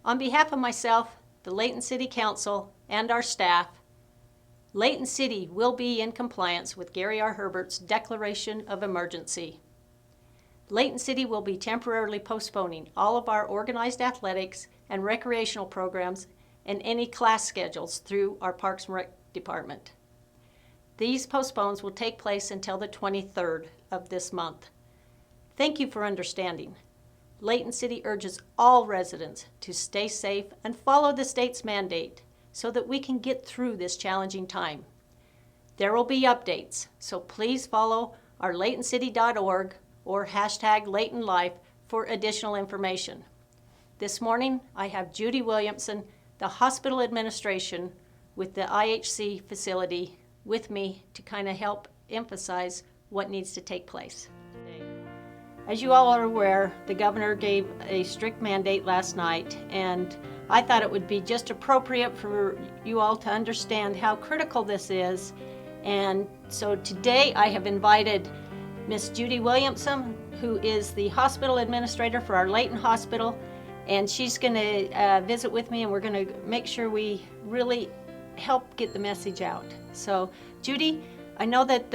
On behalf of myself, the Layton City Council, and our staff, Layton City will be in compliance with Gary R. Herbert's Declaration of Emergency. Layton City will be temporarily postponing all of our organized athletics and recreational programs and any class schedules through our Parks and Rec Department. These postpones will take place until the 23rd of this month. Thank you for understanding. Layton City urges all residents to stay safe and follow the state's mandate so that we can get through this challenging time. There will be updates, so please follow our laytoncity.org or hashtag #LaytonLife for additional information. This morning, I have Judy Williamson, the hospital administration with the IHC facility, with me to kind of help emphasize what needs to take place. As you all are aware, the governor gave a strict mandate last night, and I thought it would be just appropriate for you all to understand how critical this is. And so today I have invited Miss Judy Williamson, who is the hospital administrator for our Layton Hospital, and she's going to visit with me, and we're going to make sure we really help get the message out. So, Judy, I know that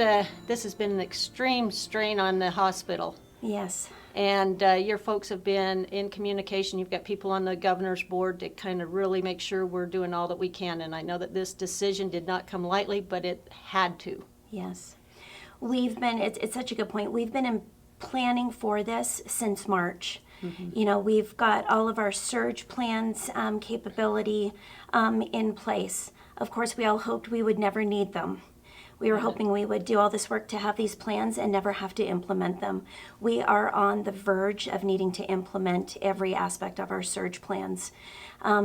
this has been an extreme strain on the hospital. Yes. And your folks have been in communication. You've got people on the governor's board to kind of really make sure we're doing all that we can. And I know that this decision did not come lightly, but it had to. Yes. It's such a good point. We've been planning for this since March. Mm-hmm. You know, we've got all of our surge plans, capability in place. Of course, we all hoped we would never need them. We were hoping we would do all this work to have these plans and never have to implement them. We are on the verge of needing to implement every aspect of our surge plans.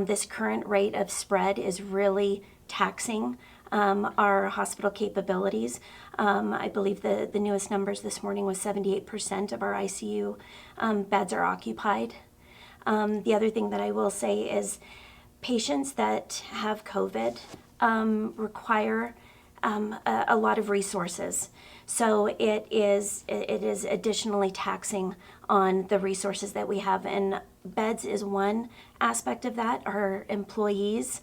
This current rate of spread is really taxing our hospital capabilities. I believe the newest numbers this morning was 78% of our ICU beds are occupied. The other thing that I will say is patients that have COVID require a lot of resources. So it is additionally taxing on the resources that we have, and beds is one aspect of that. Our employees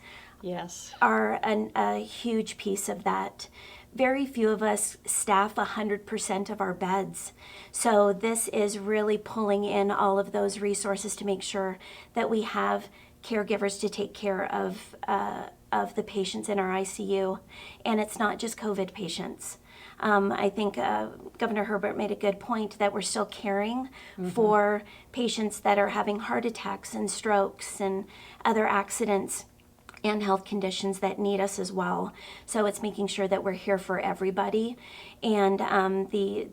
are a huge piece of that. Very few of us staff 100% of our beds. So this is really pulling in all of those resources to make sure that we have caregivers to take care of the patients in our ICU. And it's not just COVID patients. I think Governor Herbert made a good point that we're still caring for patients that are having heart attacks and strokes and other accidents and health conditions that need us as well. So it's making sure that we're here for everybody. And the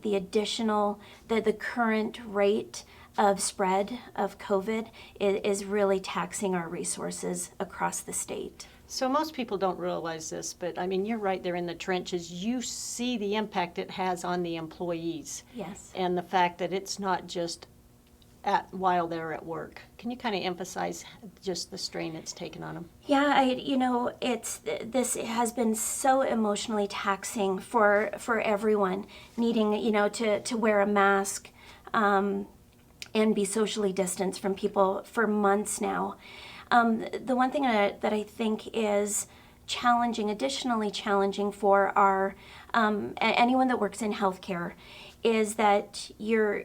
current rate of spread of COVID is really taxing our resources across the state. So most people don't realize this, but I mean, you're right there in the trenches. You see the impact it has on the employees. Yes. And the fact that it's not just while they're at work. Can you kind of emphasize just the strain it's taken on them? Yeah, this has been so emotionally taxing for everyone, needing, to wear a mask and be socially distanced from people for months now. The one thing that I think is additionally challenging for our anyone that works in healthcare, is that you're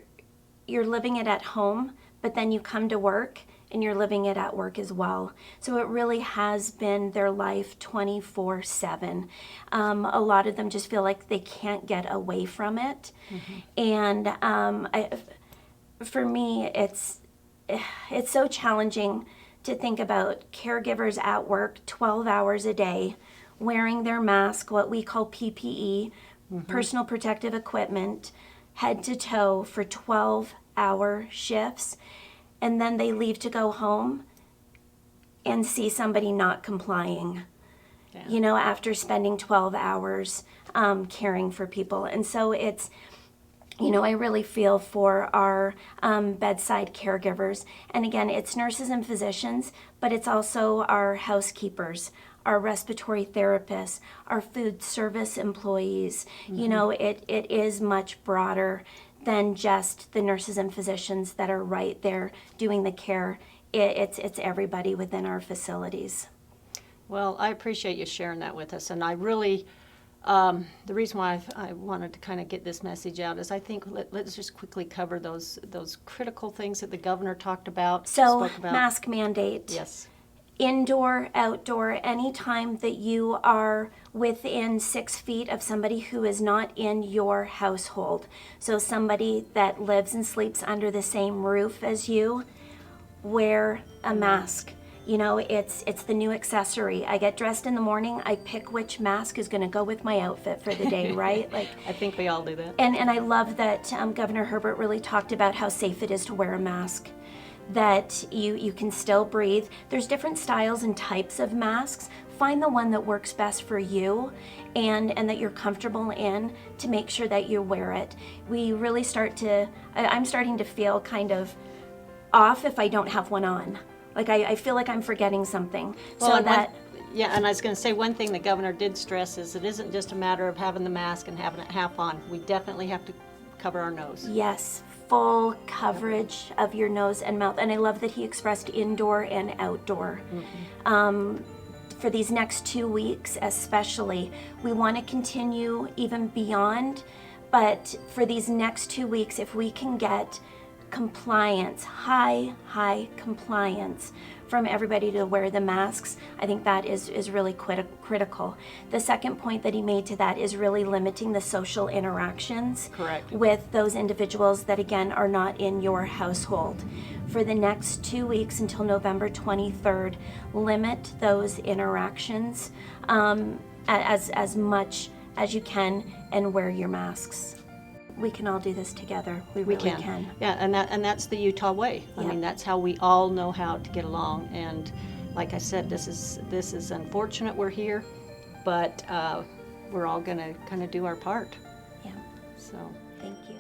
living it at home, but then you come to work and you're living it at work as well. So it really has been their life 24/7. A lot of them just feel like they can't get away from it. Mm-hmm. And for me, it's so challenging to think about caregivers at work 12 hours a day, wearing their mask, what we call PPE, personal protective equipment, head to toe for 12-hour shifts, and then they leave to go home and see somebody not complying, after spending 12 hours caring for people. And so it's, I really feel for our bedside caregivers. And again, it's nurses and physicians, but it's also our housekeepers, our respiratory therapists, our food service employees. It is much broader than just the nurses and physicians that are right there doing the care it's everybody within our facilities. Well, I appreciate you sharing that with us, and I really, the reason why I wanted to kind of get this message out is I think let's just quickly cover those critical things that the governor talked about, So, spoke about. mask mandate. Yes. Indoor, outdoor, anytime that you are within 6 feet of somebody who is not in your household. So somebody that lives and sleeps under the same roof as you, wear a mask. You know, it's the new accessory. I get dressed in the morning, I pick which mask is gonna go with my outfit for the day, right? Like, I think we all do that. and I love that Governor Herbert really talked about how safe it is to wear a mask, that you can still breathe. There's different styles and types of masks. Find the one that works best for you and that you're comfortable in, to make sure that you wear it. We really I'm starting to feel kind of off if I don't have one on. Like I feel like I'm forgetting something. Well, So that yeah, and I was going to say, one thing the governor did stress is it isn't just a matter of having the mask and having it half on. We definitely have to cover our nose. yes, full coverage of your nose and mouth. And I love that he expressed indoor and outdoor. For these next 2 weeks especially, we want to continue even beyond, but for these next 2 weeks, if we can get compliance, high compliance from everybody to wear the masks, I think that is really critical. The second point that he made to that is really limiting the social interactions. Correct. With those individuals that, again, are not in your household. For the next 2 weeks until November 23rd, limit those interactions as much as you can, and wear your masks. We can all do this together. We really can. Yeah, and that's the Utah way. I Yeah. mean, that's how we all know how to get along. And like I said, this is unfortunate we're here, but we're all gonna kind of do our part. Yeah. So. Thank you.